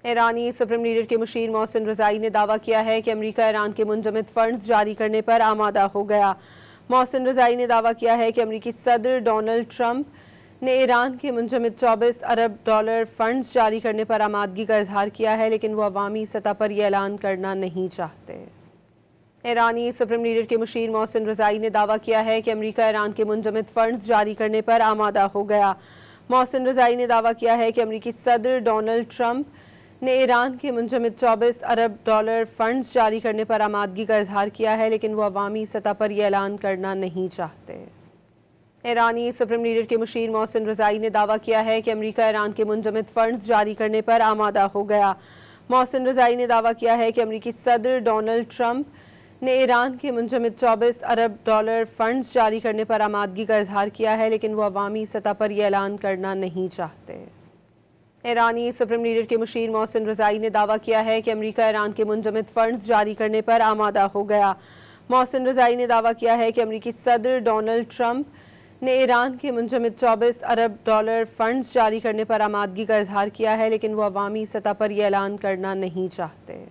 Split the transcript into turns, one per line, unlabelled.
ایرانی supreme leader کے مشیر محسن رضائی نے دعویٰ کیا ہے کہ امریکہ ایران کے منجمد فنڈز جاری کرنے پر آمادہ ہو گیا۔ محسن رضائی نے دعویٰ کیا ہے کہ امریکی صدر ڈونلڈ ٹرمپ نے ایران کے منجمد 24 ارب ڈالر فنڈز جاری کرنے پر آمادگی کا اظہار کیا ہے، لیکن وہ عوامی سطح پر یہ اعلان کرنا نہیں چاہتے۔ ایرانی سپریم لیڈر کے مشیر محسن رضائی نے دعویٰ کیا ہے کہ امریکہ ایران کے منجمد فنڈز جاری کرنے پر آمادہ ہو گیا۔ محسن رضائی نے دعویٰ کیا ہے کہ امریکی صدر ڈونلڈ ٹرمپ نے ایران کے منجمد 24 ارب ڈالر فنڈز جاری کرنے پر آمادگی کا اظہار کیا ہے، لیکن وہ عوامی سطح پر یہ اعلان کرنا نہیں چاہتے۔ ایرانی سپریم لیڈر کے مشیر محسن رضائی نے دعویٰ کیا ہے کہ امریکہ ایران کے منجمد فنڈز جاری کرنے پر آمادہ ہو گیا۔ محسن رضائی نے دعویٰ کیا ہے کہ امریکی صدر ڈونلڈ ٹرمپ نے ایران کے منجمد 24 ارب ڈالر فنڈز جاری کرنے پر آمادگی کا اظہار کیا ہے، لیکن وہ عوامی سطح پر یہ اعلان کرنا نہیں چاہتے۔ ایرانی سپریم لیڈر کے مشیر محسن رضائی نے دعویٰ کیا ہے کہ امریکہ ایران کے منجمد فنڈز جاری کرنے پر آمادہ ہو گیا۔ محسن رضائی نے دعویٰ کیا ہے کہ امریکی صدر ڈونلڈ ٹرمپ نے ایران کے منجمد 24 ارب ڈالر فنڈز جاری کرنے پر آمادگی کا اظہار کیا ہے، لیکن وہ عوامی سطح پر یہ اعلان کرنا نہیں چاہتے۔